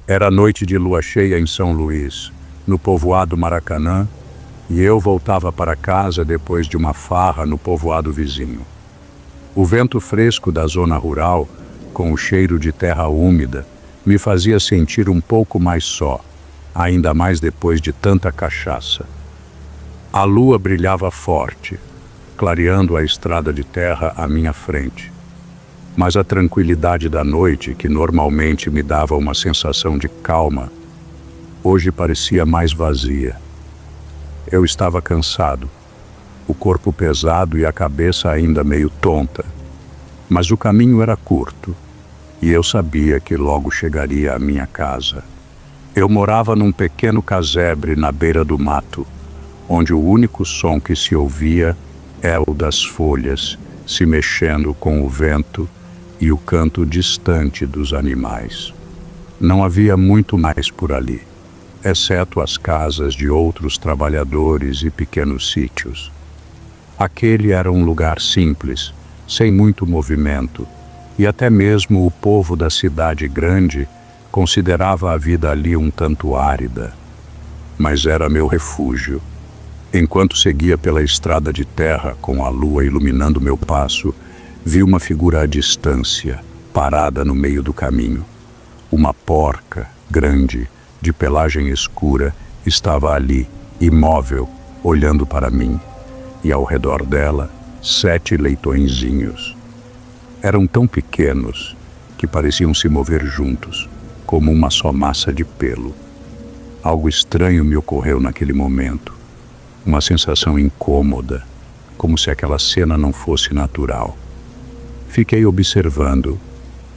Era noite de lua cheia em São Luís, no povoado Maracanã, e eu voltava para casa depois de uma farra no povoado vizinho. O vento fresco da zona rural, com o cheiro de terra úmida, me fazia sentir um pouco mais só, ainda mais depois de tanta cachaça. A lua brilhava forte, clareando a estrada de terra à minha frente. Mas a tranquilidade da noite, que normalmente me dava uma sensação de calma, hoje parecia mais vazia. Eu estava cansado, o corpo pesado e a cabeça ainda meio tonta. Mas o caminho era curto, e eu sabia que logo chegaria à minha casa. Eu morava num pequeno casebre na beira do mato, onde o único som que se ouvia é o das folhas se mexendo com o vento e o canto distante dos animais. Não havia muito mais por ali, exceto as casas de outros trabalhadores e pequenos sítios. Aquele era um lugar simples, sem muito movimento, e até mesmo o povo da cidade grande considerava a vida ali um tanto árida. Mas era meu refúgio. Enquanto seguia pela estrada de terra com a lua iluminando meu passo, vi uma figura à distância, parada no meio do caminho. Uma porca, grande, de pelagem escura, estava ali, imóvel, olhando para mim, e ao redor dela, 7 leitõezinhos. Eram tão pequenos que pareciam se mover juntos, como uma só massa de pelo. Algo estranho me ocorreu naquele momento. Uma sensação incômoda, como se aquela cena não fosse natural. Fiquei observando,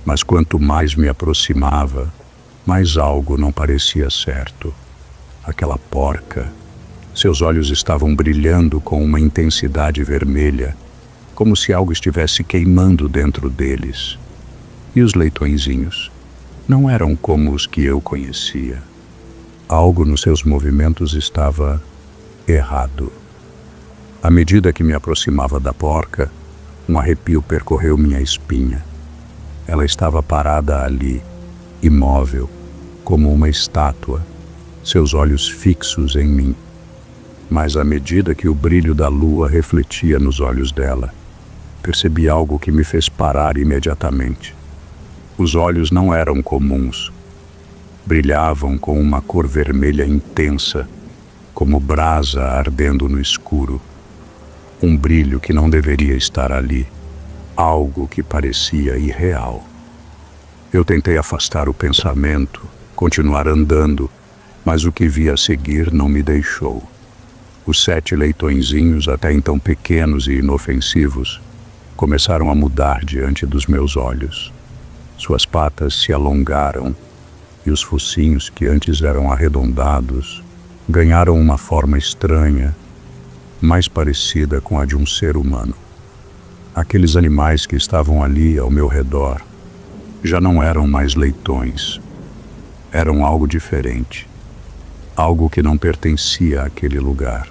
mas quanto mais me aproximava, mais algo não parecia certo. Aquela porca, seus olhos estavam brilhando com uma intensidade vermelha, como se algo estivesse queimando dentro deles. E os leitõezinhos não eram como os que eu conhecia. Algo nos seus movimentos estava errado. À medida que me aproximava da porca, um arrepio percorreu minha espinha. Ela estava parada ali, imóvel, como uma estátua, seus olhos fixos em mim. Mas à medida que o brilho da lua refletia nos olhos dela, percebi algo que me fez parar imediatamente. Os olhos não eram comuns. Brilhavam com uma cor vermelha intensa, como brasa ardendo no escuro. Um brilho que não deveria estar ali, algo que parecia irreal. Eu tentei afastar o pensamento, continuar andando, mas o que vi a seguir não me deixou. Os 7 leitõezinhos, até então pequenos e inofensivos, começaram a mudar diante dos meus olhos. Suas patas se alongaram e os focinhos, que antes eram arredondados, ganharam uma forma estranha, mais parecida com a de um ser humano. Aqueles animais que estavam ali ao meu redor já não eram mais leitões. Eram algo diferente. Algo que não pertencia àquele lugar.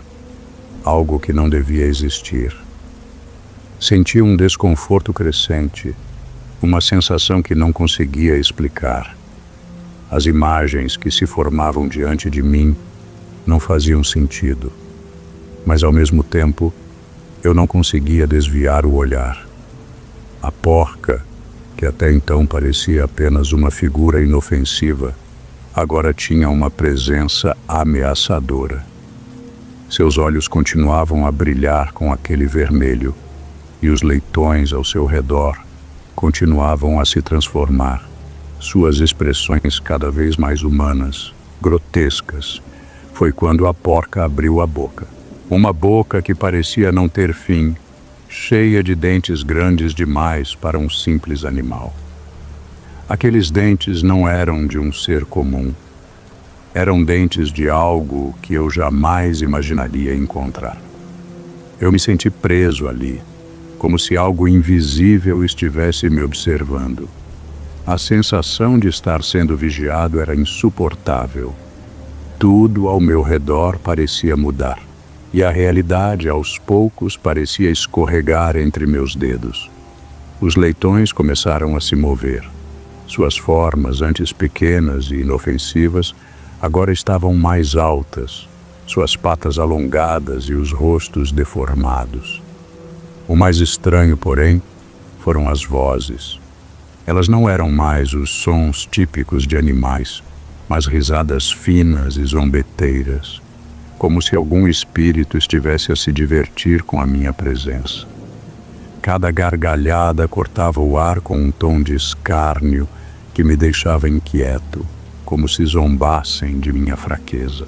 Algo que não devia existir. Senti um desconforto crescente, uma sensação que não conseguia explicar. As imagens que se formavam diante de mim não faziam sentido, mas ao mesmo tempo eu não conseguia desviar o olhar. A porca, que até então parecia apenas uma figura inofensiva, agora tinha uma presença ameaçadora. Seus olhos continuavam a brilhar com aquele vermelho, e os leitões ao seu redor continuavam a se transformar, suas expressões cada vez mais humanas, grotescas. Foi quando a porca abriu a boca. Uma boca que parecia não ter fim, cheia de dentes grandes demais para um simples animal. Aqueles dentes não eram de um ser comum. Eram dentes de algo que eu jamais imaginaria encontrar. Eu me senti preso ali, como se algo invisível estivesse me observando. A sensação de estar sendo vigiado era insuportável. Tudo ao meu redor parecia mudar, e a realidade, aos poucos, parecia escorregar entre meus dedos. Os leitões começaram a se mover. Suas formas, antes pequenas e inofensivas, agora estavam mais altas, suas patas alongadas e os rostos deformados. O mais estranho, porém, foram as vozes. Elas não eram mais os sons típicos de animais, mas risadas finas e zombeteiras, como se algum espírito estivesse a se divertir com a minha presença. Cada gargalhada cortava o ar com um tom de escárnio que me deixava inquieto, como se zombassem de minha fraqueza.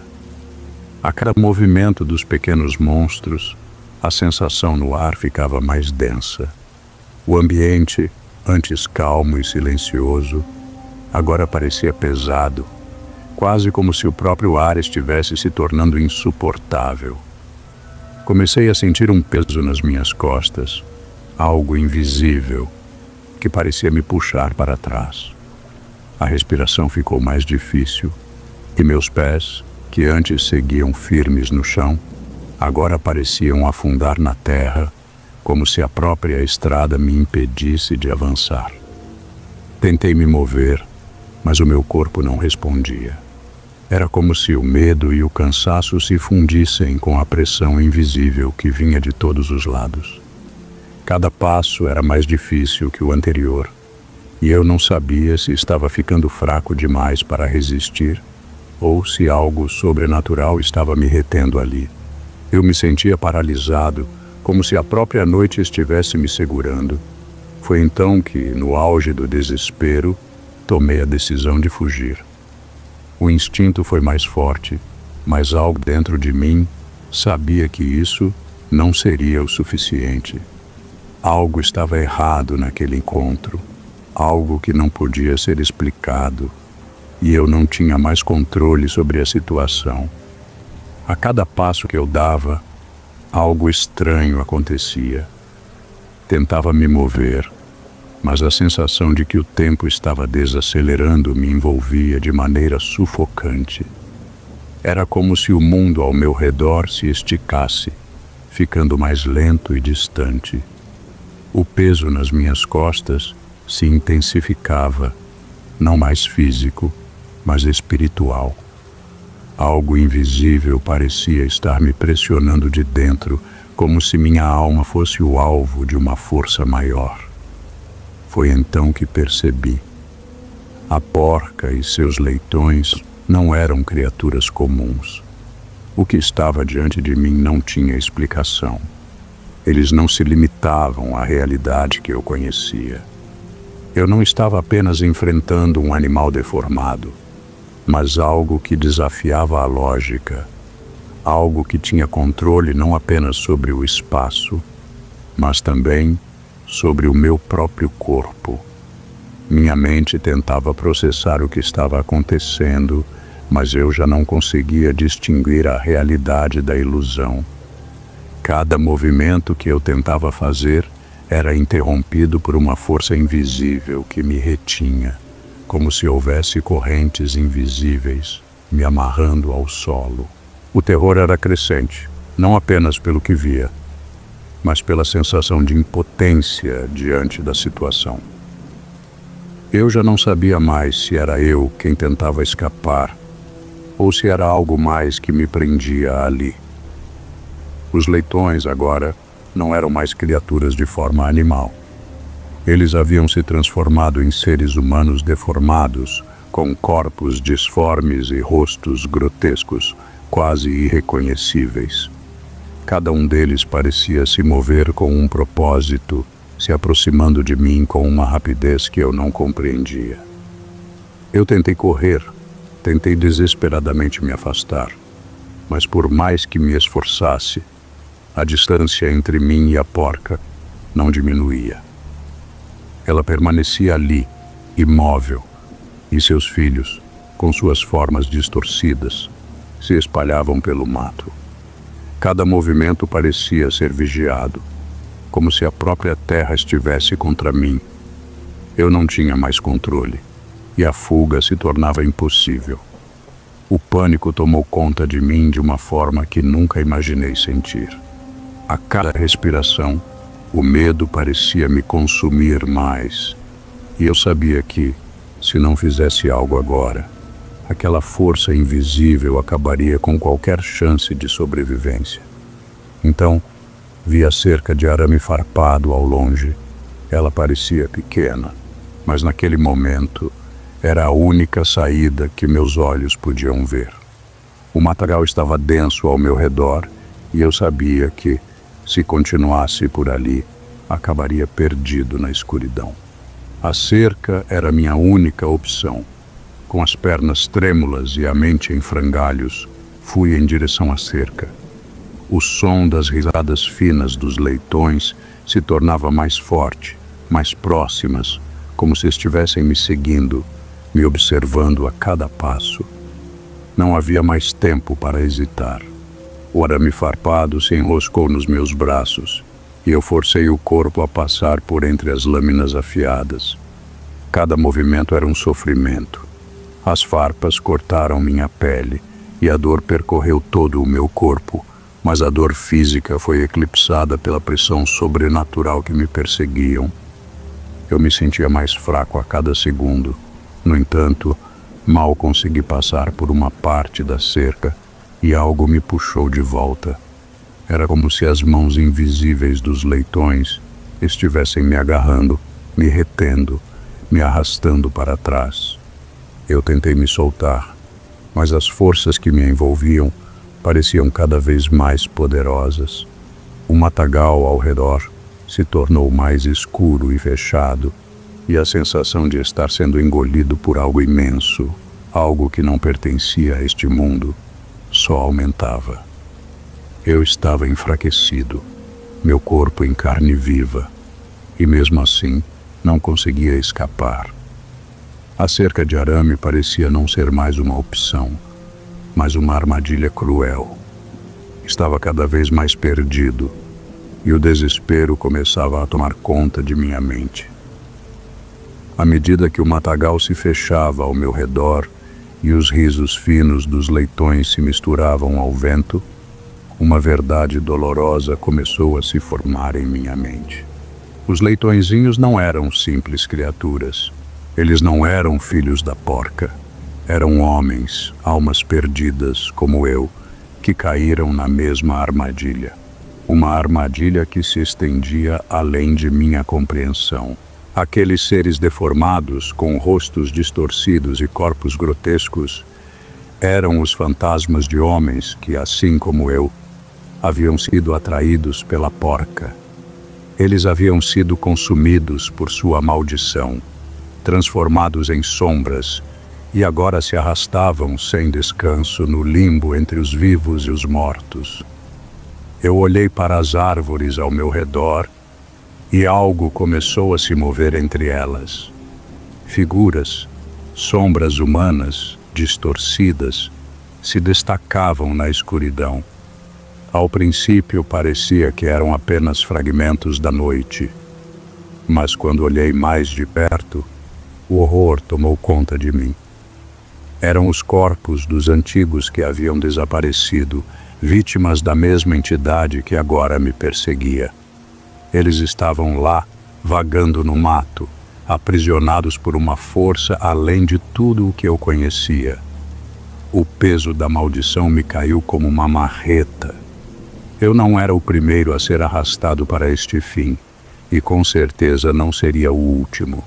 A cada movimento dos pequenos monstros, a sensação no ar ficava mais densa. O ambiente, antes calmo e silencioso, agora parecia pesado, quase como se o próprio ar estivesse se tornando insuportável. Comecei a sentir um peso nas minhas costas, algo invisível, que parecia me puxar para trás. A respiração ficou mais difícil e meus pés, que antes seguiam firmes no chão, agora pareciam afundar na terra, como se a própria estrada me impedisse de avançar. Tentei me mover, mas o meu corpo não respondia. Era como se o medo e o cansaço se fundissem com a pressão invisível que vinha de todos os lados. Cada passo era mais difícil que o anterior, e eu não sabia se estava ficando fraco demais para resistir ou se algo sobrenatural estava me retendo ali. Eu me sentia paralisado, como se a própria noite estivesse me segurando. Foi então que, no auge do desespero, tomei a decisão de fugir. O instinto foi mais forte, mas algo dentro de mim sabia que isso não seria o suficiente. Algo estava errado naquele encontro, algo que não podia ser explicado, e eu não tinha mais controle sobre a situação. A cada passo que eu dava, algo estranho acontecia. Tentava me mover, mas a sensação de que o tempo estava desacelerando me envolvia de maneira sufocante. Era como se o mundo ao meu redor se esticasse, ficando mais lento e distante. O peso nas minhas costas se intensificava, não mais físico, mas espiritual. Algo invisível parecia estar me pressionando de dentro, como se minha alma fosse o alvo de uma força maior. Foi então que percebi. A porca e seus leitões não eram criaturas comuns. O que estava diante de mim não tinha explicação. Eles não se limitavam à realidade que eu conhecia. Eu não estava apenas enfrentando um animal deformado, mas algo que desafiava a lógica, algo que tinha controle não apenas sobre o espaço, mas também sobre o meu próprio corpo. Minha mente tentava processar o que estava acontecendo, mas eu já não conseguia distinguir a realidade da ilusão. Cada movimento que eu tentava fazer era interrompido por uma força invisível que me retinha, como se houvesse correntes invisíveis me amarrando ao solo. O terror era crescente, não apenas pelo que via, mas pela sensação de impotência diante da situação. Eu já não sabia mais se era eu quem tentava escapar ou se era algo mais que me prendia ali. Os leitões agora não eram mais criaturas de forma animal. Eles haviam se transformado em seres humanos deformados, com corpos disformes e rostos grotescos, quase irreconhecíveis. Cada um deles parecia se mover com um propósito, se aproximando de mim com uma rapidez que eu não compreendia. Eu tentei correr, tentei desesperadamente me afastar, mas por mais que me esforçasse, a distância entre mim e a porca não diminuía. Ela permanecia ali, imóvel, e seus filhos, com suas formas distorcidas, se espalhavam pelo mato. Cada movimento parecia ser vigiado, como se a própria terra estivesse contra mim. Eu não tinha mais controle, e a fuga se tornava impossível. O pânico tomou conta de mim de uma forma que nunca imaginei sentir. A cada respiração, o medo parecia me consumir mais, e eu sabia que, Se não fizesse algo agora, aquela força invisível acabaria com qualquer chance de sobrevivência. Então, vi a cerca de arame farpado ao longe. Ela parecia pequena, mas naquele momento era a única saída que meus olhos podiam ver. O matagal estava denso ao meu redor e eu sabia que, se continuasse por ali, acabaria perdido na escuridão. A cerca era minha única opção. Com as pernas trêmulas e a mente em frangalhos, fui em direção à cerca. O som das risadas finas dos leitões se tornava mais forte, mais próximas, como se estivessem me seguindo, me observando a cada passo. Não havia mais tempo para hesitar. O arame farpado se enroscou nos meus braços e eu forcei o corpo a passar por entre as lâminas afiadas. Cada movimento era um sofrimento. As farpas cortaram minha pele e a dor percorreu todo o meu corpo, mas a dor física foi eclipsada pela pressão sobrenatural que me perseguiam. Eu me sentia mais fraco a cada segundo. No entanto, mal consegui passar por uma parte da cerca e algo me puxou de volta. Era como se as mãos invisíveis dos leitões estivessem me agarrando, me retendo, me arrastando para trás. Eu tentei me soltar, mas as forças que me envolviam pareciam cada vez mais poderosas. O matagal ao redor se tornou mais escuro e fechado, e a sensação de estar sendo engolido por algo imenso, algo que não pertencia a este mundo, só aumentava. Eu estava enfraquecido, meu corpo em carne viva, e mesmo assim não conseguia escapar. A cerca de arame parecia não ser mais uma opção, mas uma armadilha cruel. Estava cada vez mais perdido, e o desespero começava a tomar conta de minha mente. À medida que o matagal se fechava ao meu redor e os risos finos dos leitões se misturavam ao vento, uma verdade dolorosa começou a se formar em minha mente. Os leitõezinhos não eram simples criaturas. Eles não eram filhos da porca. Eram homens, almas perdidas, como eu, que caíram na mesma armadilha. Uma armadilha que se estendia além de minha compreensão. Aqueles seres deformados, com rostos distorcidos e corpos grotescos, eram os fantasmas de homens que, assim como eu, haviam sido atraídos pela porca. Eles haviam sido consumidos por sua maldição, transformados em sombras, e agora se arrastavam sem descanso no limbo entre os vivos e os mortos. Eu olhei para as árvores ao meu redor e algo começou a se mover entre elas. Figuras, sombras humanas, distorcidas, se destacavam na escuridão. Ao princípio parecia que eram apenas fragmentos da noite, mas quando olhei mais de perto, o horror tomou conta de mim. Eram os corpos dos antigos que haviam desaparecido, vítimas da mesma entidade que agora me perseguia. Eles estavam lá, vagando no mato, aprisionados por uma força além de tudo o que eu conhecia. O peso da maldição me caiu como uma marreta. Eu não era o primeiro a ser arrastado para este fim, e com certeza não seria o último.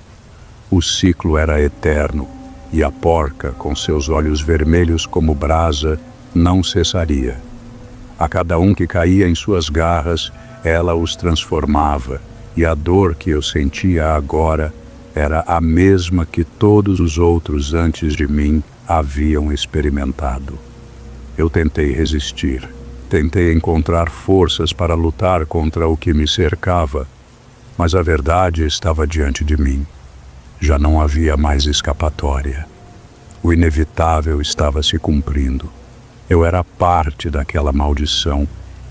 O ciclo era eterno, e a porca, com seus olhos vermelhos como brasa, não cessaria. A cada um que caía em suas garras, ela os transformava, e a dor que eu sentia agora era a mesma que todos os outros antes de mim haviam experimentado. Eu tentei resistir, tentei encontrar forças para lutar contra o que me cercava, mas a verdade estava diante de mim. Já não havia mais escapatória. O inevitável estava se cumprindo. Eu era parte daquela maldição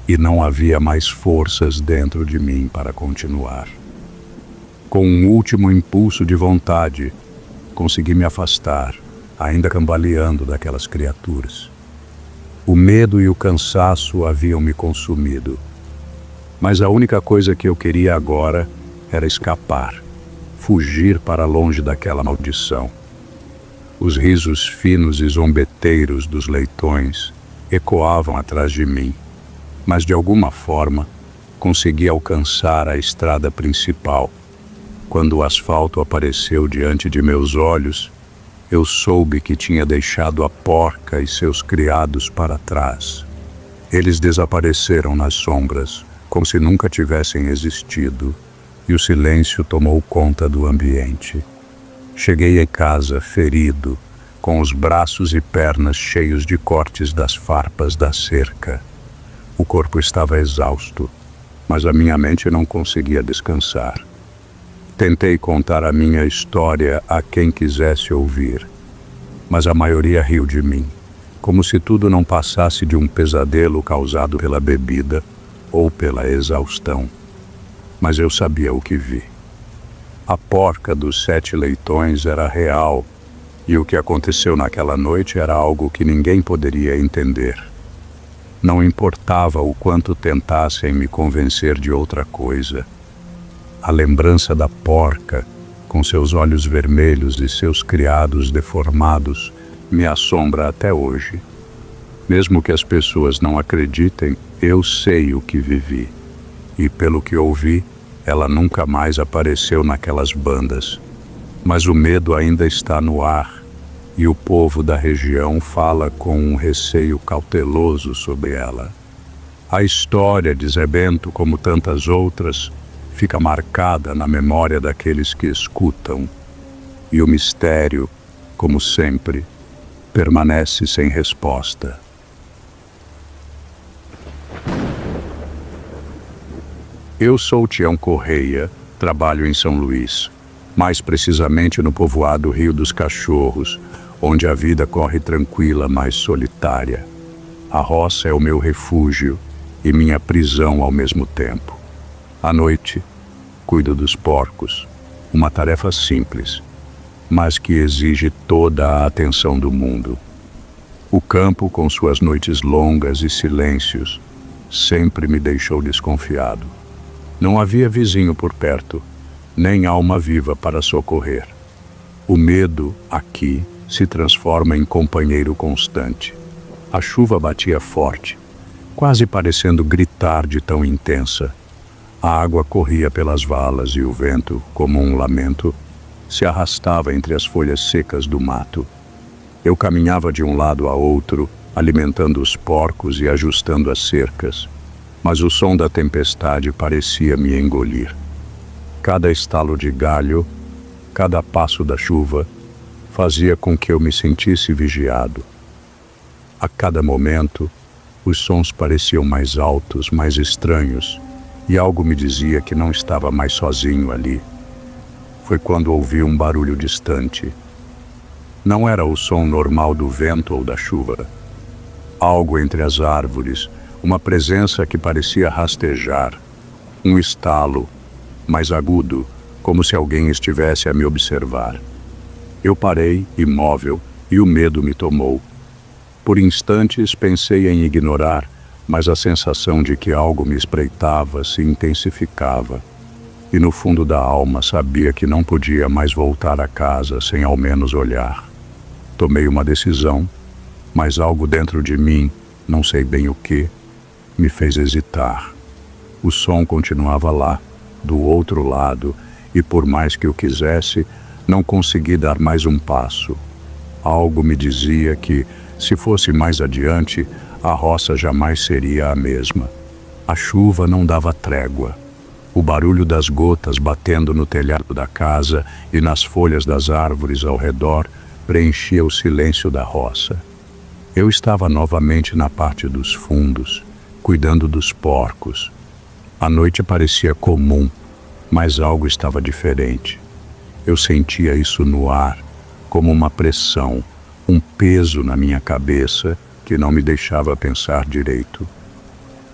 e não havia mais forças dentro de mim para continuar. Com um último impulso de vontade, consegui me afastar, ainda cambaleando daquelas criaturas. O medo e o cansaço haviam me consumido, mas a única coisa que eu queria agora era escapar, fugir para longe daquela maldição. Os risos finos e zombeteiros dos leitões ecoavam atrás de mim, mas de alguma forma consegui alcançar a estrada principal. Quando o asfalto apareceu diante de meus olhos, eu soube que tinha deixado a porca e seus criados para trás. Eles desapareceram nas sombras, como se nunca tivessem existido, e o silêncio tomou conta do ambiente. Cheguei em casa ferido, com os braços e pernas cheios de cortes das farpas da cerca. O corpo estava exausto, mas a minha mente não conseguia descansar. Tentei contar a minha história a quem quisesse ouvir, mas a maioria riu de mim, como se tudo não passasse de um pesadelo causado pela bebida ou pela exaustão. Mas eu sabia o que vi. A porca dos 7 leitões era real, e o que aconteceu naquela noite era algo que ninguém poderia entender. Não importava o quanto tentassem me convencer de outra coisa. A lembrança da porca, com seus olhos vermelhos e seus criados deformados, me assombra até hoje. Mesmo que as pessoas não acreditem, eu sei o que vivi. E pelo que ouvi, ela nunca mais apareceu naquelas bandas. Mas o medo ainda está no ar, e o povo da região fala com um receio cauteloso sobre ela. A história de Zé Bento, como tantas outras, fica marcada na memória daqueles que escutam, e o mistério, como sempre, permanece sem resposta. Eu sou Tião Correia, trabalho em São Luís, mais precisamente no povoado Rio dos Cachorros, onde a vida corre tranquila, mas solitária. A roça é o meu refúgio e minha prisão ao mesmo tempo. À noite, cuido dos porcos, uma tarefa simples, mas que exige toda a atenção do mundo. O campo, com suas noites longas e silêncios, sempre me deixou desconfiado. Não havia vizinho por perto, nem alma viva para socorrer. O medo, aqui, se transforma em companheiro constante. A chuva batia forte, quase parecendo gritar de tão intensa. A água corria pelas valas e o vento, como um lamento, se arrastava entre as folhas secas do mato. Eu caminhava de um lado a outro, alimentando os porcos e ajustando as cercas, mas o som da tempestade parecia me engolir. Cada estalo de galho, cada passo da chuva, fazia com que eu me sentisse vigiado. A cada momento, os sons pareciam mais altos, mais estranhos, e algo me dizia que não estava mais sozinho ali. Foi quando ouvi um barulho distante. Não era o som normal do vento ou da chuva. Algo entre as árvores, uma presença que parecia rastejar, um estalo, mais agudo, como se alguém estivesse a me observar. Eu parei, imóvel, e o medo me tomou. Por instantes pensei em ignorar, mas a sensação de que algo me espreitava se intensificava. E no fundo da alma sabia que não podia mais voltar a casa sem ao menos olhar. Tomei uma decisão, mas algo dentro de mim, não sei bem o que, me fez hesitar. O som continuava lá, do outro lado, e por mais que eu quisesse, não consegui dar mais um passo. Algo me dizia que, se fosse mais adiante, a roça jamais seria a mesma. A chuva não dava trégua. O barulho das gotas batendo no telhado da casa e nas folhas das árvores ao redor preenchia o silêncio da roça. Eu estava novamente na parte dos fundos, cuidando dos porcos. A noite parecia comum, mas algo estava diferente. Eu sentia isso no ar, como uma pressão, um peso na minha cabeça que não me deixava pensar direito.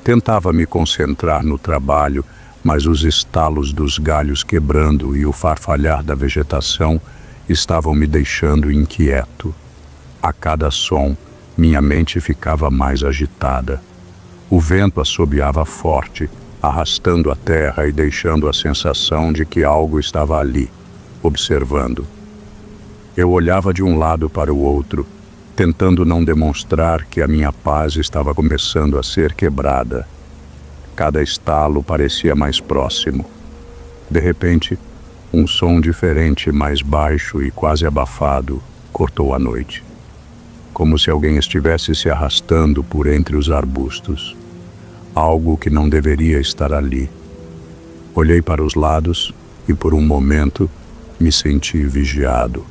Tentava me concentrar no trabalho, mas os estalos dos galhos quebrando e o farfalhar da vegetação estavam me deixando inquieto. A cada som, minha mente ficava mais agitada. O vento assobiava forte, arrastando a terra e deixando a sensação de que algo estava ali, observando. Eu olhava de um lado para o outro, tentando não demonstrar que a minha paz estava começando a ser quebrada. Cada estalo parecia mais próximo. De repente, um som diferente, mais baixo e quase abafado, cortou a noite. Como se alguém estivesse se arrastando por entre os arbustos. Algo que não deveria estar ali. Olhei para os lados e, por um momento, me senti vigiado.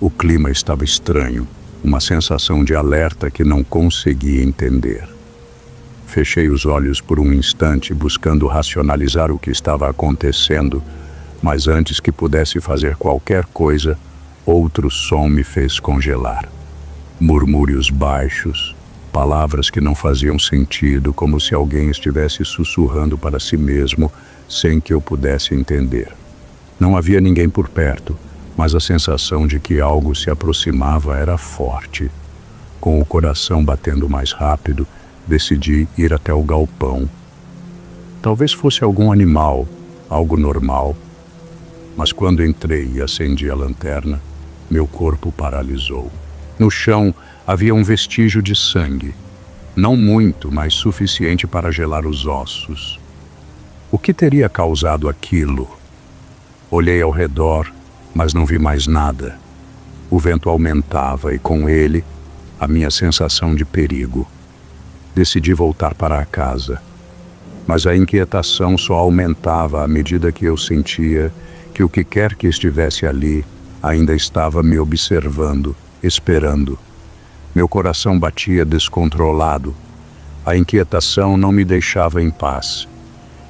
O clima estava estranho, uma sensação de alerta que não conseguia entender. Fechei os olhos por um instante, buscando racionalizar o que estava acontecendo, mas antes que pudesse fazer qualquer coisa, outro som me fez congelar. Murmúrios baixos, palavras que não faziam sentido, como se alguém estivesse sussurrando para si mesmo, sem que eu pudesse entender. Não havia ninguém por perto, mas a sensação de que algo se aproximava era forte. Com o coração batendo mais rápido, decidi ir até o galpão. Talvez fosse algum animal, algo normal. Mas quando entrei e acendi a lanterna, meu corpo paralisou. No chão havia um vestígio de sangue. Não muito, mas suficiente para gelar os ossos. O que teria causado aquilo? Olhei ao redor, mas não vi mais nada. O vento aumentava e, com ele, a minha sensação de perigo. Decidi voltar para a casa. Mas a inquietação só aumentava à medida que eu sentia que o que quer que estivesse ali ainda estava me observando, esperando. Meu coração batia descontrolado. A inquietação não me deixava em paz.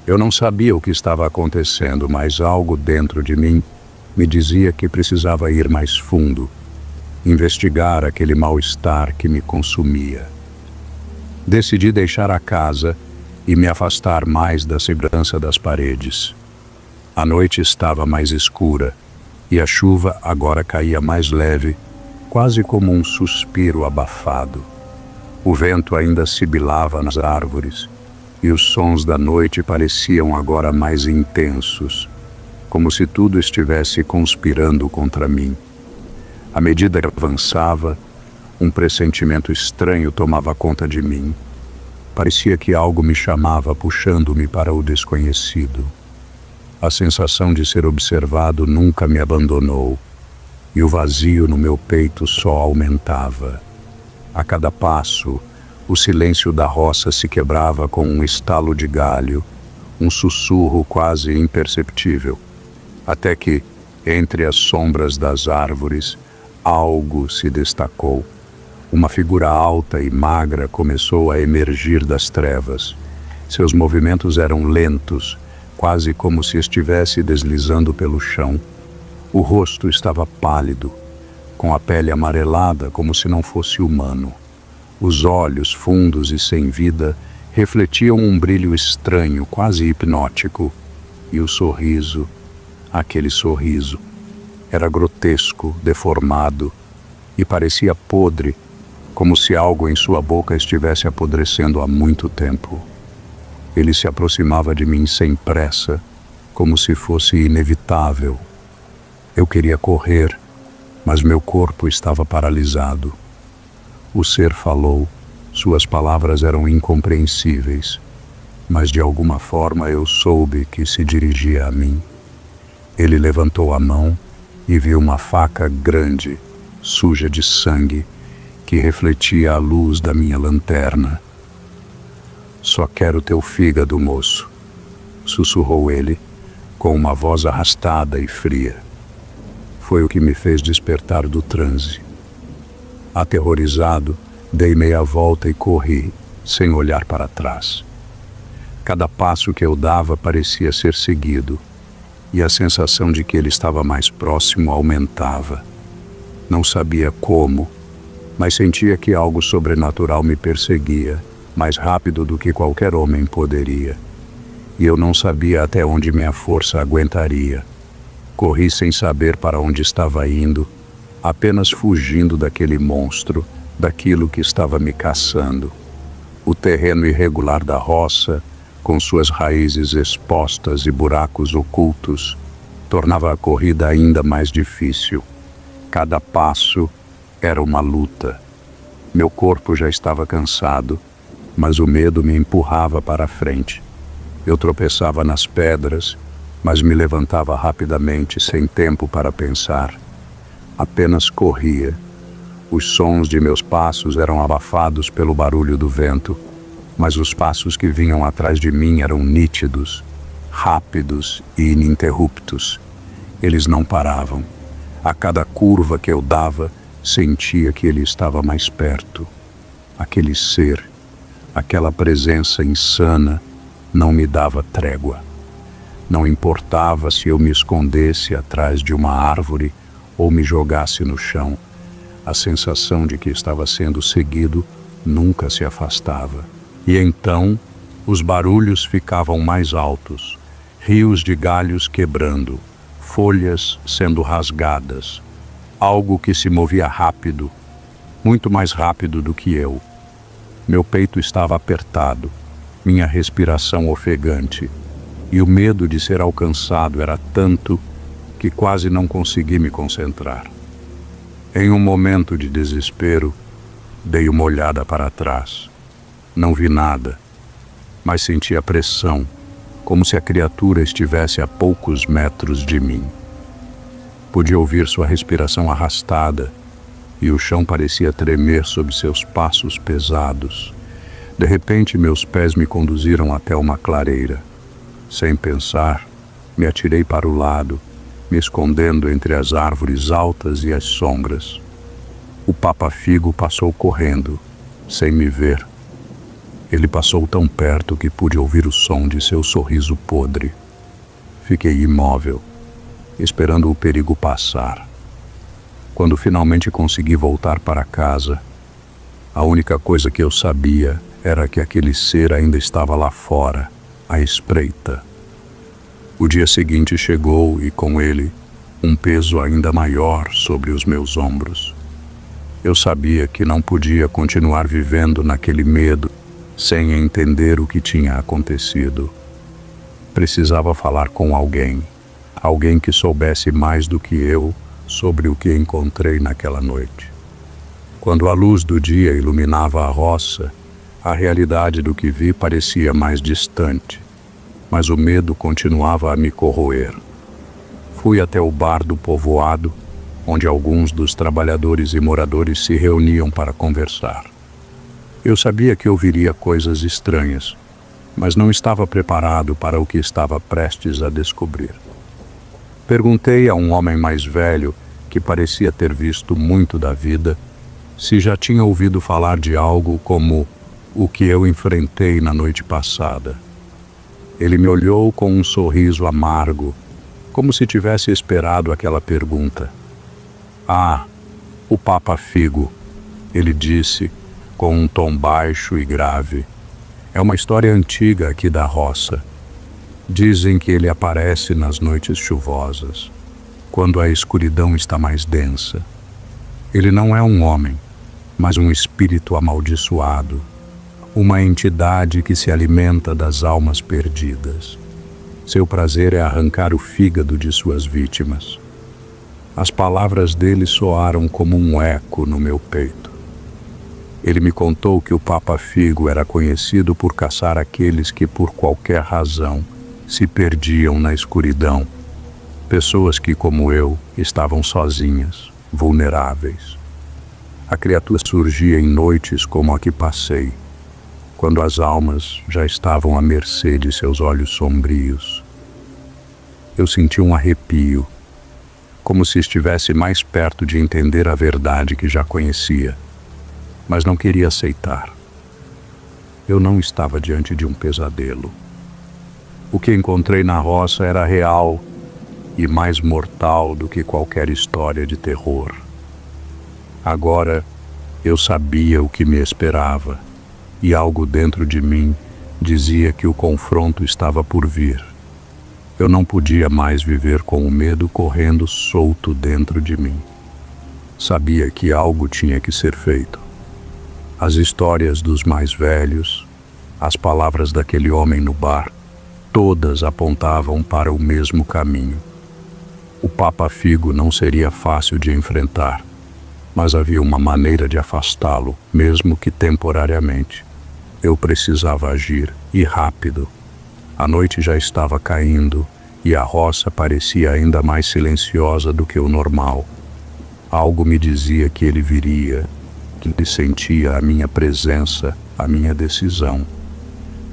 Eu não sabia o que estava acontecendo, mas algo dentro de mim me dizia que precisava ir mais fundo, investigar aquele mal-estar que me consumia. Decidi deixar a casa e me afastar mais da segurança das paredes. A noite estava mais escura e a chuva agora caía mais leve, quase como um suspiro abafado. O vento ainda sibilava nas árvores e os sons da noite pareciam agora mais intensos, como se tudo estivesse conspirando contra mim. À medida que avançava, um pressentimento estranho tomava conta de mim. Parecia que algo me chamava, puxando-me para o desconhecido. A sensação de ser observado nunca me abandonou, e o vazio no meu peito só aumentava. A cada passo, o silêncio da roça se quebrava com um estalo de galho, um sussurro quase imperceptível, até que, entre as sombras das árvores, algo se destacou. Uma figura alta e magra começou a emergir das trevas. Seus movimentos eram lentos, quase como se estivesse deslizando pelo chão. O rosto estava pálido, com a pele amarelada como se não fosse humano. Os olhos, fundos e sem vida, refletiam um brilho estranho, quase hipnótico. E o sorriso, aquele sorriso, era grotesco, deformado, e parecia podre, como se algo em sua boca estivesse apodrecendo há muito tempo. Ele se aproximava de mim sem pressa, como se fosse inevitável. Eu queria correr, mas meu corpo estava paralisado. O ser falou, suas palavras eram incompreensíveis, mas de alguma forma eu soube que se dirigia a mim. Ele levantou a mão e viu uma faca grande, suja de sangue, que refletia a luz da minha lanterna. "Só quero teu fígado, moço", sussurrou ele, com uma voz arrastada e fria. Foi o que me fez despertar do transe. Aterrorizado, dei meia volta e corri, sem olhar para trás. Cada passo que eu dava parecia ser seguido, e a sensação de que ele estava mais próximo aumentava. Não sabia como, mas sentia que algo sobrenatural me perseguia, mais rápido do que qualquer homem poderia. E eu não sabia até onde minha força aguentaria. Corri sem saber para onde estava indo, apenas fugindo daquele monstro, daquilo que estava me caçando. O terreno irregular da roça, com suas raízes expostas e buracos ocultos, tornava a corrida ainda mais difícil. Cada passo era uma luta. Meu corpo já estava cansado, mas o medo me empurrava para a frente. Eu tropeçava nas pedras, mas me levantava rapidamente, sem tempo para pensar. Apenas corria. Os sons de meus passos eram abafados pelo barulho do vento, mas os passos que vinham atrás de mim eram nítidos, rápidos e ininterruptos. Eles não paravam. A cada curva que eu dava, sentia que ele estava mais perto. Aquele ser, aquela presença insana, não me dava trégua. Não importava se eu me escondesse atrás de uma árvore ou me jogasse no chão. A sensação de que estava sendo seguido nunca se afastava. E então, os barulhos ficavam mais altos, rios de galhos quebrando, folhas sendo rasgadas, algo que se movia rápido, muito mais rápido do que eu. Meu peito estava apertado, minha respiração ofegante, e o medo de ser alcançado era tanto que quase não consegui me concentrar. Em um momento de desespero, dei uma olhada para trás. Não vi nada, mas senti a pressão, como se a criatura estivesse a poucos metros de mim. Pude ouvir sua respiração arrastada e o chão parecia tremer sob seus passos pesados. De repente, meus pés me conduziram até uma clareira. Sem pensar, me atirei para o lado, me escondendo entre as árvores altas e as sombras. O Papa Figo passou correndo, sem me ver. Ele passou tão perto que pude ouvir o som de seu sorriso podre. Fiquei imóvel, esperando o perigo passar. Quando finalmente consegui voltar para casa, a única coisa que eu sabia era que aquele ser ainda estava lá fora, à espreita. O dia seguinte chegou e, com ele, um peso ainda maior sobre os meus ombros. Eu sabia que não podia continuar vivendo naquele medo sem entender o que tinha acontecido. Precisava falar com alguém, alguém que soubesse mais do que eu sobre o que encontrei naquela noite. Quando a luz do dia iluminava a roça, a realidade do que vi parecia mais distante, mas o medo continuava a me corroer. Fui até o bar do povoado, onde alguns dos trabalhadores e moradores se reuniam para conversar. Eu sabia que ouviria coisas estranhas, mas não estava preparado para o que estava prestes a descobrir. Perguntei a um homem mais velho, que parecia ter visto muito da vida, se já tinha ouvido falar de algo como o que eu enfrentei na noite passada. Ele me olhou com um sorriso amargo, como se tivesse esperado aquela pergunta. "Ah, o Papa Figo", ele disse, com um tom baixo e grave. "É uma história antiga aqui da roça. Dizem que ele aparece nas noites chuvosas, quando a escuridão está mais densa. Ele não é um homem, mas um espírito amaldiçoado, uma entidade que se alimenta das almas perdidas. Seu prazer é arrancar o fígado de suas vítimas." As palavras dele soaram como um eco no meu peito. Ele me contou que o Papa Figo era conhecido por caçar aqueles que, por qualquer razão, se perdiam na escuridão. Pessoas que, como eu, estavam sozinhas, vulneráveis. A criatura surgia em noites como a que passei, quando as almas já estavam à mercê de seus olhos sombrios. Eu senti um arrepio, como se estivesse mais perto de entender a verdade que já conhecia, mas não queria aceitar. Eu não estava diante de um pesadelo. O que encontrei na roça era real e mais mortal do que qualquer história de terror. Agora, eu sabia o que me esperava, e algo dentro de mim dizia que o confronto estava por vir. Eu não podia mais viver com o medo correndo solto dentro de mim. Sabia que algo tinha que ser feito. As histórias dos mais velhos, as palavras daquele homem no bar, todas apontavam para o mesmo caminho. O Papa Figo não seria fácil de enfrentar, mas havia uma maneira de afastá-lo, mesmo que temporariamente. Eu precisava agir, e rápido. A noite já estava caindo, e a roça parecia ainda mais silenciosa do que o normal. Algo me dizia que ele viria, que ele sentia a minha presença, a minha decisão.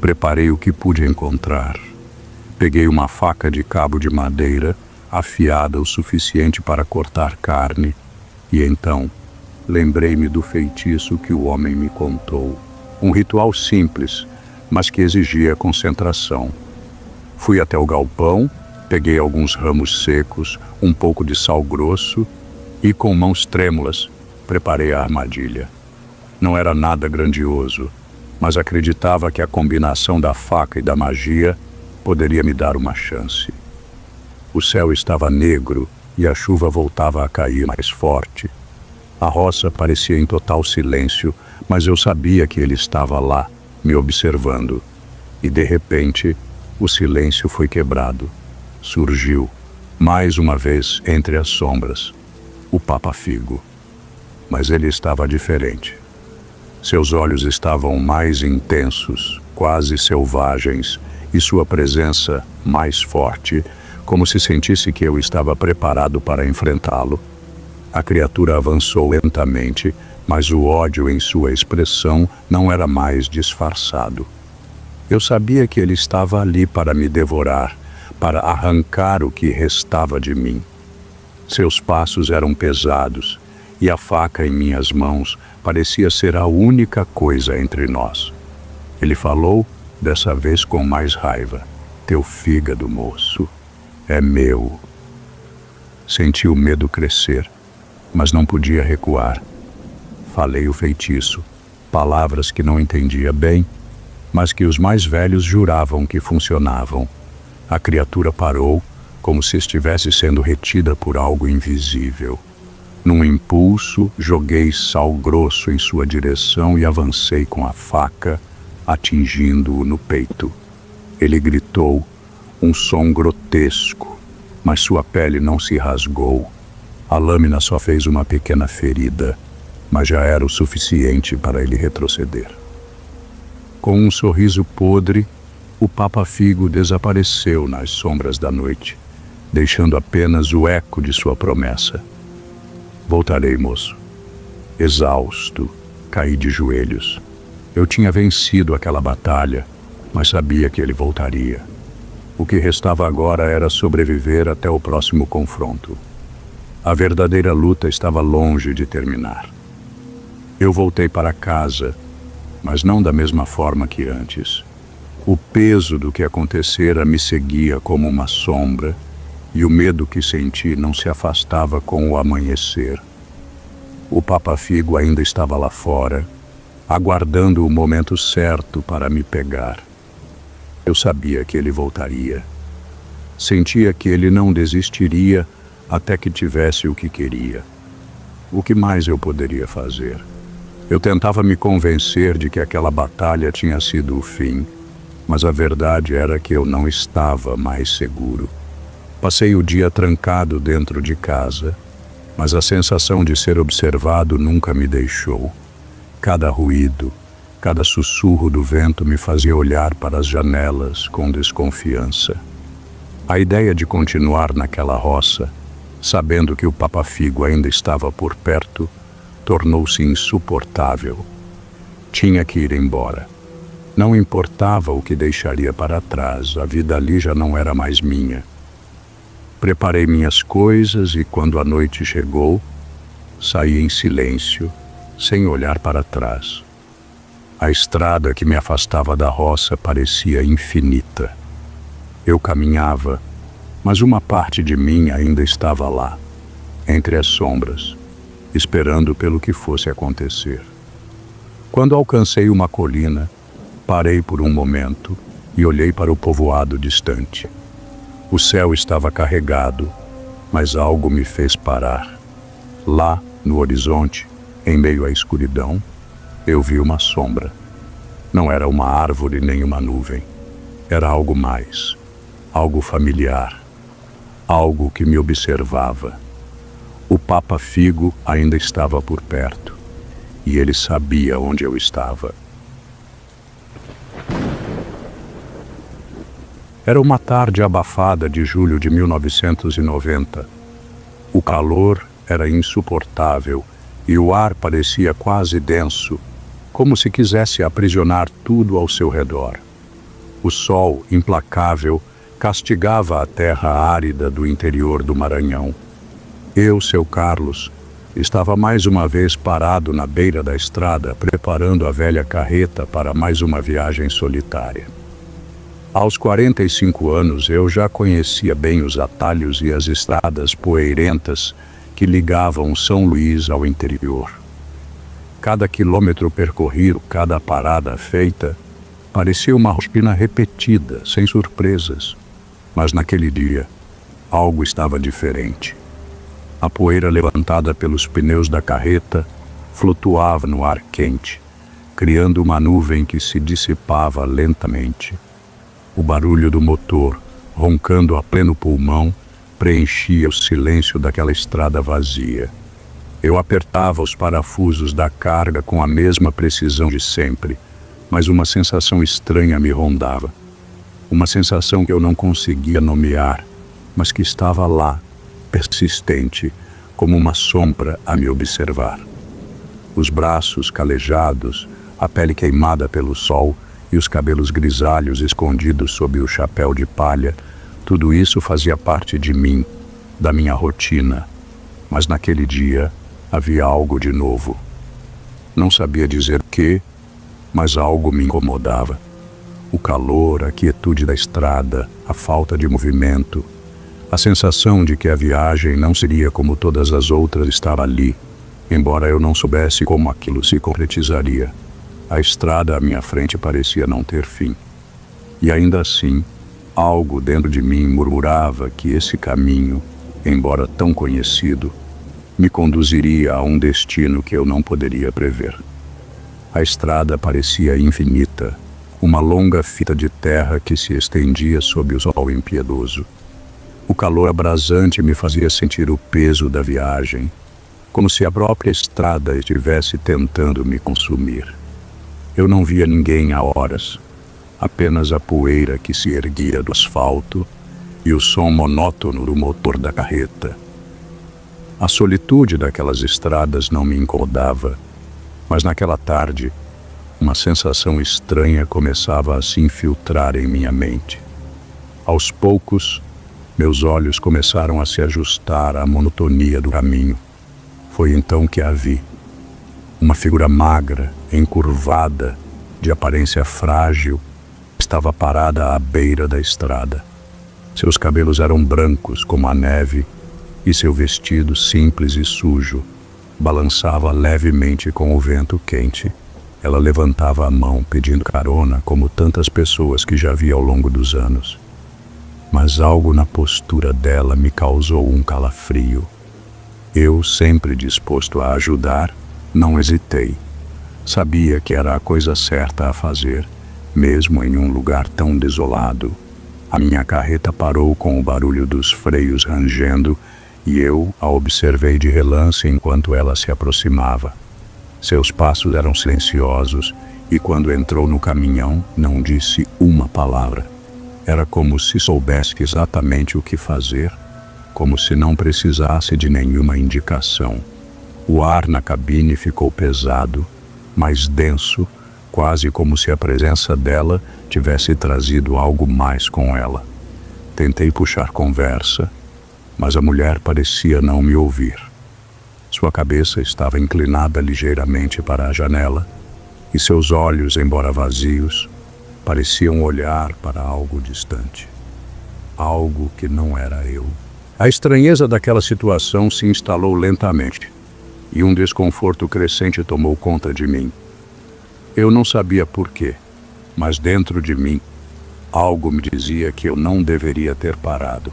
Preparei o que pude encontrar. Peguei uma faca de cabo de madeira, afiada o suficiente para cortar carne, e então lembrei-me do feitiço que o homem me contou. Um ritual simples, mas que exigia concentração. Fui até o galpão, peguei alguns ramos secos, um pouco de sal grosso e, com mãos trêmulas, preparei a armadilha. Não era nada grandioso, mas acreditava que a combinação da faca e da magia poderia me dar uma chance. O céu estava negro e a chuva voltava a cair mais forte. A roça parecia em total silêncio, mas eu sabia que ele estava lá, me observando. E de repente, o silêncio foi quebrado. Surgiu, mais uma vez entre as sombras, o Papa Figo. Mas ele estava diferente. Seus olhos estavam mais intensos, quase selvagens, e sua presença mais forte, como se sentisse que eu estava preparado para enfrentá-lo. A criatura avançou lentamente, mas o ódio em sua expressão não era mais disfarçado. Eu sabia que ele estava ali para me devorar, para arrancar o que restava de mim. Seus passos eram pesados, e a faca em minhas mãos parecia ser a única coisa entre nós. Ele falou, dessa vez com mais raiva: "Teu fígado, moço, é meu." Senti o medo crescer, mas não podia recuar. Falei o feitiço, palavras que não entendia bem, mas que os mais velhos juravam que funcionavam. A criatura parou, como se estivesse sendo retida por algo invisível. Num impulso, joguei sal grosso em sua direção e avancei com a faca, atingindo-o no peito. Ele gritou, um som grotesco, mas sua pele não se rasgou. A lâmina só fez uma pequena ferida, mas já era o suficiente para ele retroceder. Com um sorriso podre, o Papa Figo desapareceu nas sombras da noite, deixando apenas o eco de sua promessa. Voltarei, moço. Exausto, caí de joelhos. Eu tinha vencido aquela batalha, mas sabia que ele voltaria. O que restava agora era sobreviver até o próximo confronto. A verdadeira luta estava longe de terminar. Eu voltei para casa, mas não da mesma forma que antes. O peso do que acontecera me seguia como uma sombra, e o medo que senti não se afastava com o amanhecer. O Papa Figo ainda estava lá fora, aguardando o momento certo para me pegar. Eu sabia que ele voltaria. Sentia que ele não desistiria até que tivesse o que queria. O que mais eu poderia fazer? Eu tentava me convencer de que aquela batalha tinha sido o fim, mas a verdade era que eu não estava mais seguro. Passei o dia trancado dentro de casa, mas a sensação de ser observado nunca me deixou. Cada ruído, cada sussurro do vento me fazia olhar para as janelas com desconfiança. A ideia de continuar naquela roça, sabendo que o Papa Figo ainda estava por perto, tornou-se insuportável. Tinha que ir embora. Não importava o que deixaria para trás, a vida ali já não era mais minha. Preparei minhas coisas e, quando a noite chegou, saí em silêncio, sem olhar para trás. A estrada que me afastava da roça parecia infinita. Eu caminhava, mas uma parte de mim ainda estava lá, entre as sombras, esperando pelo que fosse acontecer. Quando alcancei uma colina, parei por um momento e olhei para o povoado distante. O céu estava carregado, mas algo me fez parar. Lá, no horizonte, em meio à escuridão, eu vi uma sombra. Não era uma árvore nem uma nuvem. Era algo mais, algo familiar. algo que me observava. O Papa Figo ainda estava por perto, e ele sabia onde eu estava. Era uma tarde abafada de julho de 1990. O calor era insuportável e o ar parecia quase denso, como se quisesse aprisionar tudo ao seu redor. O sol, implacável, castigava a terra árida do interior do Maranhão. Eu, seu Carlos, estava mais uma vez parado na beira da estrada, preparando a velha carreta para mais uma viagem solitária. Aos 45 anos, eu já conhecia bem os atalhos e as estradas poeirentas que ligavam São Luís ao interior. Cada quilômetro percorrido, cada parada feita, parecia uma rotina repetida, sem surpresas. Mas naquele dia, algo estava diferente. A poeira levantada pelos pneus da carreta flutuava no ar quente, criando uma nuvem que se dissipava lentamente. O barulho do motor, roncando a pleno pulmão, preenchia o silêncio daquela estrada vazia. Eu apertava os parafusos da carga com a mesma precisão de sempre, mas uma sensação estranha me rondava. Uma sensação que eu não conseguia nomear, mas que estava lá, persistente, como uma sombra a me observar. Os braços calejados, a pele queimada pelo sol e os cabelos grisalhos escondidos sob o chapéu de palha, tudo isso fazia parte de mim, da minha rotina. Mas naquele dia havia algo de novo. Não sabia dizer o quê, mas algo me incomodava. O calor, a quietude da estrada, a falta de movimento, a sensação de que a viagem não seria como todas as outras estava ali, embora eu não soubesse como aquilo se concretizaria. A estrada à minha frente parecia não ter fim. E ainda assim, algo dentro de mim murmurava que esse caminho, embora tão conhecido, me conduziria a um destino que eu não poderia prever. A estrada parecia infinita, uma longa fita de terra que se estendia sob o sol impiedoso. O calor abrasante me fazia sentir o peso da viagem, como se a própria estrada estivesse tentando me consumir. Eu não via ninguém há horas, apenas a poeira que se erguia do asfalto e o som monótono do motor da carreta. A solitude daquelas estradas não me incomodava, mas naquela tarde, uma sensação estranha começava a se infiltrar em minha mente. Aos poucos, meus olhos começaram a se ajustar à monotonia do caminho. Foi então que a vi. Uma figura magra, encurvada, de aparência frágil, estava parada à beira da estrada. Seus cabelos eram brancos como a neve e seu vestido, simples e sujo, balançava levemente com o vento quente. Ela levantava a mão pedindo carona, como tantas pessoas que já vi ao longo dos anos. Mas algo na postura dela me causou um calafrio. Eu, sempre disposto a ajudar, não hesitei. Sabia que era a coisa certa a fazer, mesmo em um lugar tão desolado. A minha carreta parou com o barulho dos freios rangendo e eu a observei de relance enquanto ela se aproximava. Seus passos eram silenciosos e quando entrou no caminhão não disse uma palavra. Era como se soubesse exatamente o que fazer, como se não precisasse de nenhuma indicação. O ar na cabine ficou pesado, mais denso, quase como se a presença dela tivesse trazido algo mais com ela. Tentei puxar conversa, mas a mulher parecia não me ouvir. Sua cabeça estava inclinada ligeiramente para a janela, e seus olhos, embora vazios, pareciam olhar para algo distante. Algo que não era eu. A estranheza daquela situação se instalou lentamente, e um desconforto crescente tomou conta de mim. Eu não sabia por quê, mas dentro de mim, algo me dizia que eu não deveria ter parado.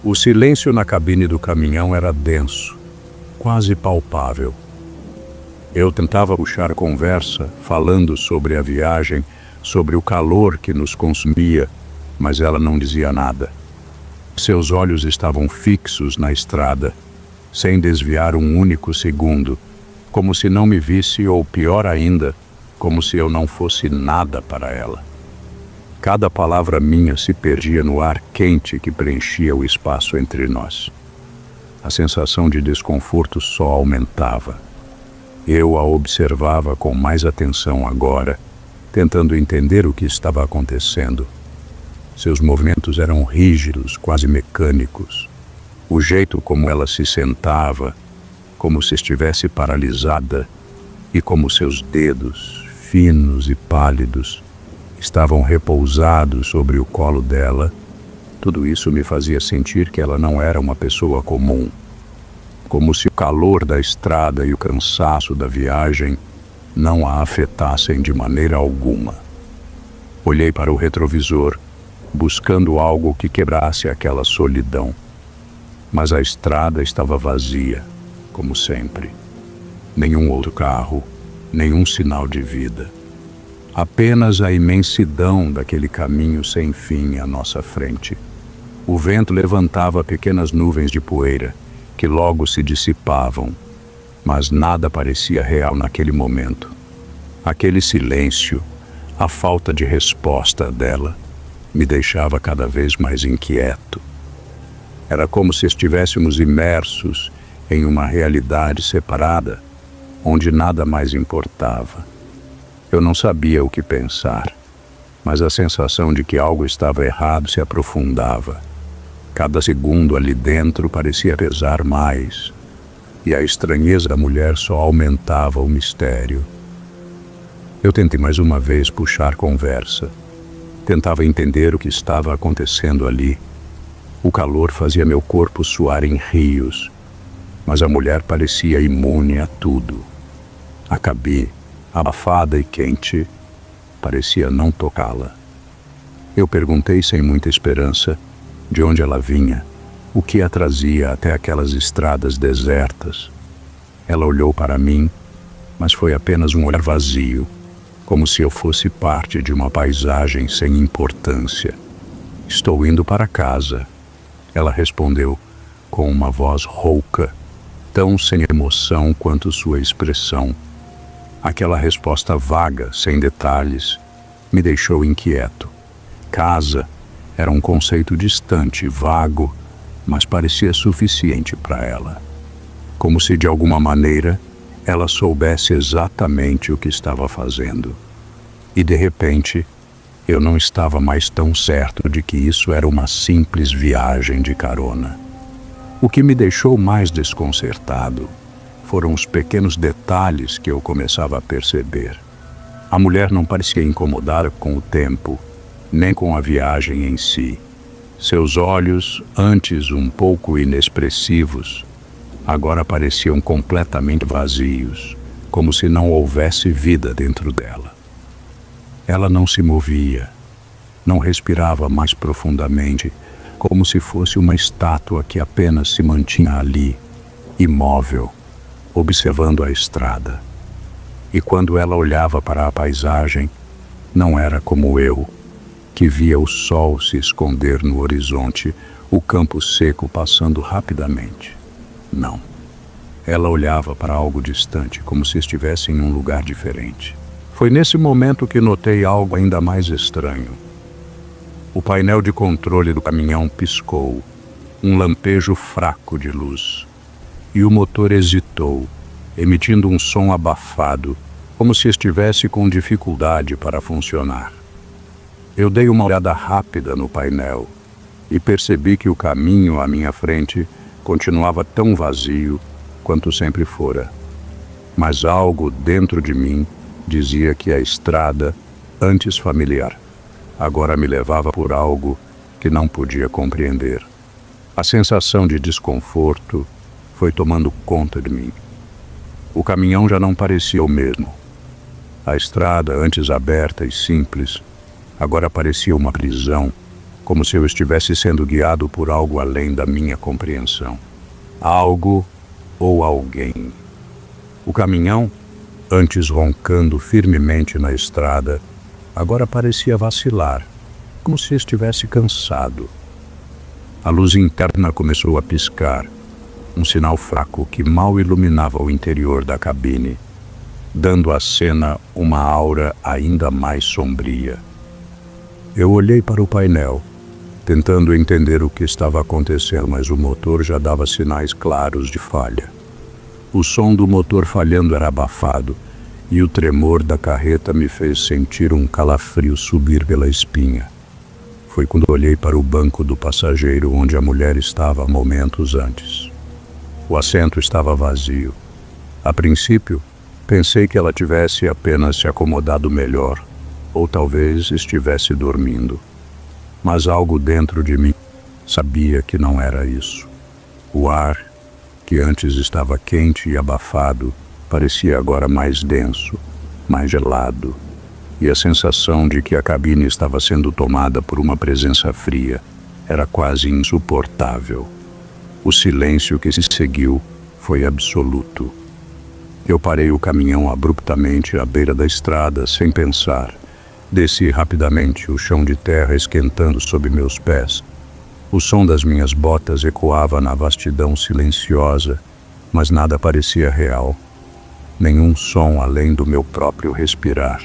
O silêncio na cabine do caminhão era denso, quase palpável. Eu tentava puxar conversa, falando sobre a viagem, sobre o calor que nos consumia, mas ela não dizia nada. Seus olhos estavam fixos na estrada, sem desviar um único segundo, como se não me visse ou, pior ainda, como se eu não fosse nada para ela. Cada palavra minha se perdia no ar quente que preenchia o espaço entre nós. A sensação de desconforto só aumentava. Eu a observava com mais atenção agora, tentando entender o que estava acontecendo. Seus movimentos eram rígidos, quase mecânicos. O jeito como ela se sentava, como se estivesse paralisada, e como seus dedos, finos e pálidos, estavam repousados sobre o colo dela, tudo isso me fazia sentir que ela não era uma pessoa comum. Como se o calor da estrada e o cansaço da viagem não a afetassem de maneira alguma. Olhei para o retrovisor, buscando algo que quebrasse aquela solidão. Mas a estrada estava vazia, como sempre. Nenhum outro carro, nenhum sinal de vida. Apenas a imensidão daquele caminho sem fim à nossa frente. O vento levantava pequenas nuvens de poeira, que logo se dissipavam, mas nada parecia real naquele momento. Aquele silêncio, a falta de resposta dela, me deixava cada vez mais inquieto. Era como se estivéssemos imersos em uma realidade separada, onde nada mais importava. Eu não sabia o que pensar, mas a sensação de que algo estava errado se aprofundava. Cada segundo ali dentro parecia pesar mais, e a estranheza da mulher só aumentava o mistério. Eu tentei mais uma vez puxar conversa. Tentava entender o que estava acontecendo ali. O calor fazia meu corpo suar em rios, mas a mulher parecia imune a tudo. A cabine, abafada e quente, parecia não tocá-la. Eu perguntei sem muita esperança de onde ela vinha, o que a trazia até aquelas estradas desertas. Ela olhou para mim, mas foi apenas um olhar vazio, como se eu fosse parte de uma paisagem sem importância. Estou indo para casa, ela respondeu com uma voz rouca, tão sem emoção quanto sua expressão. Aquela resposta vaga, sem detalhes, me deixou inquieto. Casa era um conceito distante, vago, mas parecia suficiente para ela. Como se de alguma maneira ela soubesse exatamente o que estava fazendo. E de repente, eu não estava mais tão certo de que isso era uma simples viagem de carona. O que me deixou mais desconcertado foram os pequenos detalhes que eu começava a perceber. A mulher não parecia incomodada com o tempo, nem com a viagem em si. Seus olhos, antes um pouco inexpressivos, agora pareciam completamente vazios, como se não houvesse vida dentro dela. Ela não se movia, não respirava mais profundamente, como se fosse uma estátua que apenas se mantinha ali, imóvel, observando a estrada. E quando ela olhava para a paisagem, não era como eu, que via o sol se esconder no horizonte, o campo seco passando rapidamente. Não. Ela olhava para algo distante, como se estivesse em um lugar diferente. Foi nesse momento que notei algo ainda mais estranho. O painel de controle do caminhão piscou, um lampejo fraco de luz, e o motor hesitou, emitindo um som abafado, como se estivesse com dificuldade para funcionar. Eu dei uma olhada rápida no painel e percebi que o caminho à minha frente continuava tão vazio quanto sempre fora. Mas algo dentro de mim dizia que a estrada, antes familiar, agora me levava por algo que não podia compreender. A sensação de desconforto foi tomando conta de mim. O caminhão já não parecia o mesmo. A estrada, antes aberta e simples, agora parecia uma prisão, como se eu estivesse sendo guiado por algo além da minha compreensão. Algo ou alguém. O caminhão, antes roncando firmemente na estrada, agora parecia vacilar, como se estivesse cansado. A luz interna começou a piscar, um sinal fraco que mal iluminava o interior da cabine, dando à cena uma aura ainda mais sombria. Eu olhei para o painel, tentando entender o que estava acontecendo, mas o motor já dava sinais claros de falha. O som do motor falhando era abafado, e o tremor da carreta me fez sentir um calafrio subir pela espinha. Foi quando olhei para o banco do passageiro onde a mulher estava momentos antes. O assento estava vazio. A princípio, pensei que ela tivesse apenas se acomodado melhor, ou talvez estivesse dormindo. Mas algo dentro de mim sabia que não era isso. O ar, que antes estava quente e abafado, parecia agora mais denso, mais gelado, e a sensação de que a cabine estava sendo tomada por uma presença fria era quase insuportável. O silêncio que se seguiu foi absoluto. Eu parei o caminhão abruptamente à beira da estrada, sem pensar. Desci rapidamente, o chão de terra esquentando sob meus pés. O som das minhas botas ecoava na vastidão silenciosa, mas nada parecia real. Nenhum som além do meu próprio respirar.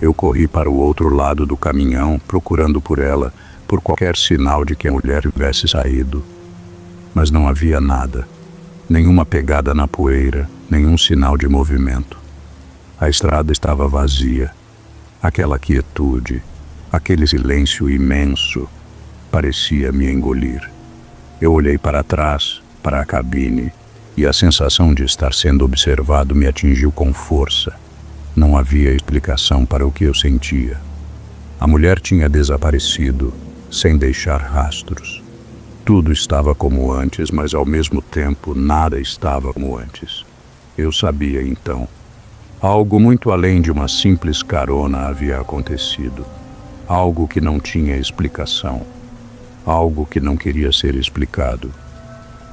Eu corri para o outro lado do caminhão, procurando por ela, por qualquer sinal de que a mulher tivesse saído. Mas não havia nada. Nenhuma pegada na poeira, nenhum sinal de movimento. A estrada estava vazia. Aquela quietude, aquele silêncio imenso, parecia me engolir. Eu olhei para trás, para a cabine, e a sensação de estar sendo observado me atingiu com força. Não havia explicação para o que eu sentia. A mulher tinha desaparecido, sem deixar rastros. Tudo estava como antes, mas ao mesmo tempo nada estava como antes. Eu sabia então. Algo muito além de uma simples carona havia acontecido. Algo que não tinha explicação. Algo que não queria ser explicado.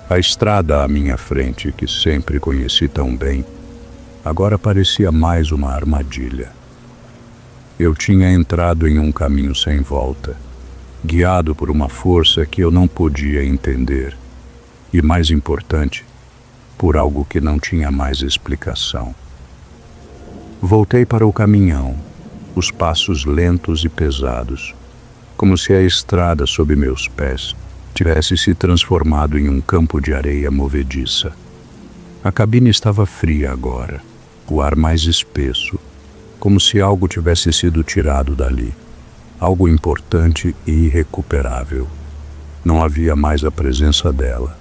A estrada à minha frente, que sempre conheci tão bem, agora parecia mais uma armadilha. Eu tinha entrado em um caminho sem volta, guiado por uma força que eu não podia entender, e mais importante, por algo que não tinha mais explicação. Voltei para o caminhão, os passos lentos e pesados, como se a estrada sob meus pés tivesse se transformado em um campo de areia movediça. A cabine estava fria agora, o ar mais espesso, como se algo tivesse sido tirado dali, algo importante e irrecuperável. Não havia mais a presença dela,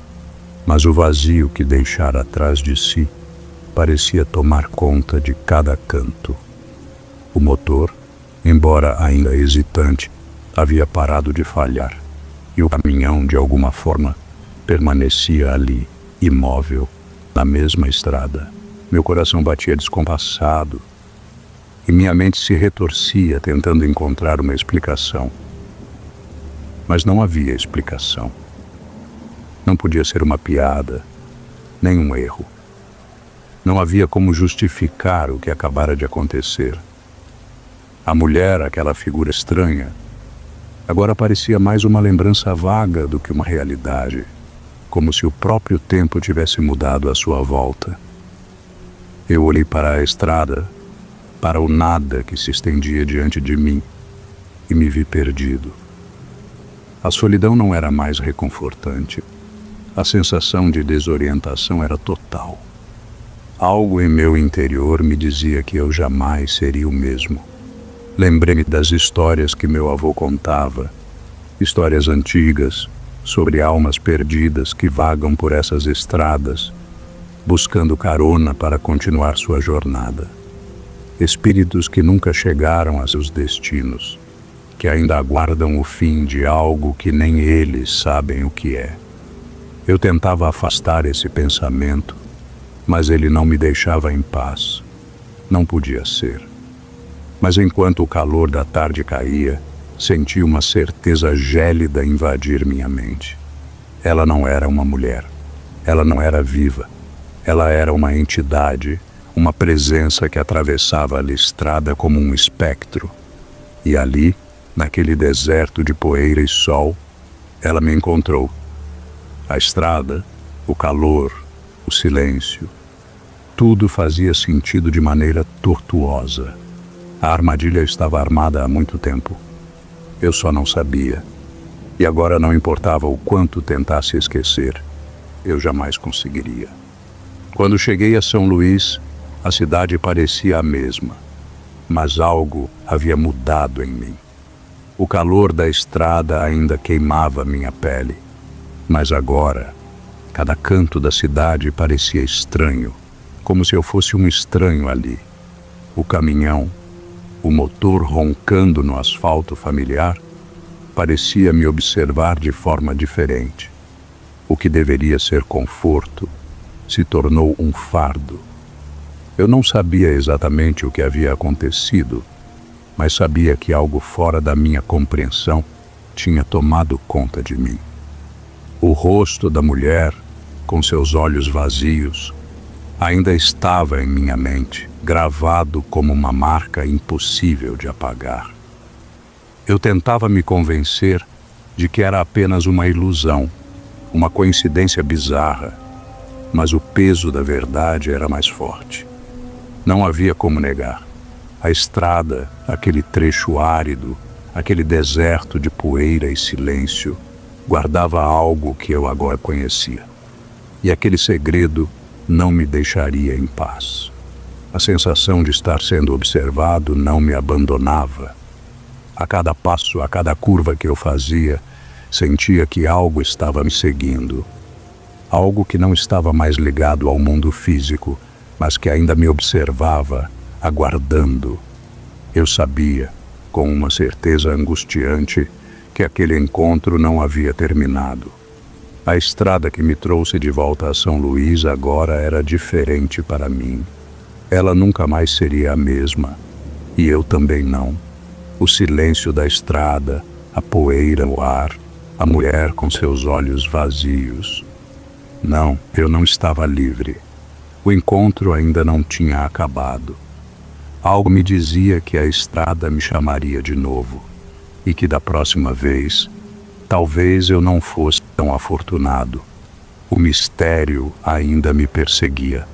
mas o vazio que deixara atrás de si parecia tomar conta de cada canto. O motor, embora ainda hesitante, havia parado de falhar, e o caminhão, de alguma forma, permanecia ali, imóvel, na mesma estrada. Meu coração batia descompassado, e minha mente se retorcia tentando encontrar uma explicação. Mas não havia explicação. Não podia ser uma piada, nem um erro. Não havia como justificar o que acabara de acontecer. A mulher, aquela figura estranha, agora parecia mais uma lembrança vaga do que uma realidade, como se o próprio tempo tivesse mudado à sua volta. Eu olhei para a estrada, para o nada que se estendia diante de mim, e me vi perdido. A solidão não era mais reconfortante. A sensação de desorientação era total. Algo em meu interior me dizia que eu jamais seria o mesmo. Lembrei-me das histórias que meu avô contava, histórias antigas, sobre almas perdidas que vagam por essas estradas, buscando carona para continuar sua jornada. Espíritos que nunca chegaram a seus destinos, que ainda aguardam o fim de algo que nem eles sabem o que é. Eu tentava afastar esse pensamento, mas ele não me deixava em paz. Não podia ser. Mas enquanto o calor da tarde caía, senti uma certeza gélida invadir minha mente. Ela não era uma mulher. Ela não era viva. Ela era uma entidade, uma presença que atravessava a estrada como um espectro. E ali, naquele deserto de poeira e sol, Ela me encontrou. A estrada, o calor, o silêncio, tudo fazia sentido de maneira tortuosa. A armadilha estava armada há muito tempo. Eu só não sabia. E agora não importava o quanto tentasse esquecer, eu jamais conseguiria. Quando cheguei a São Luís, a cidade parecia a mesma, mas algo havia mudado em mim. O calor da estrada ainda queimava minha pele, mas agora, cada canto da cidade parecia estranho, como se eu fosse um estranho ali. O caminhão, o motor roncando no asfalto familiar, parecia me observar de forma diferente. O que deveria ser conforto se tornou um fardo. Eu não sabia exatamente o que havia acontecido, mas sabia que algo fora da minha compreensão tinha tomado conta de mim. O rosto da mulher, com seus olhos vazios, ainda estava em minha mente, gravado como uma marca impossível de apagar. Eu tentava me convencer de que era apenas uma ilusão, uma coincidência bizarra, mas o peso da verdade era mais forte. Não havia como negar. A estrada, aquele trecho árido, aquele deserto de poeira e silêncio, guardava algo que eu agora conhecia. E aquele segredo não me deixaria em paz. A sensação de estar sendo observado não me abandonava. A cada passo, a cada curva que eu fazia, sentia que algo estava me seguindo. Algo que não estava mais ligado ao mundo físico, mas que ainda me observava, aguardando. Eu sabia, com uma certeza angustiante, que aquele encontro não havia terminado. A estrada que me trouxe de volta a São Luís agora era diferente para mim. Ela nunca mais seria a mesma, e eu também não. O silêncio da estrada, a poeira no ar, a mulher com seus olhos vazios. Não, eu não estava livre. O encontro ainda não tinha acabado. Algo me dizia que a estrada me chamaria de novo, e que da próxima vez, talvez eu não fosse tão afortunado. O mistério ainda me perseguia.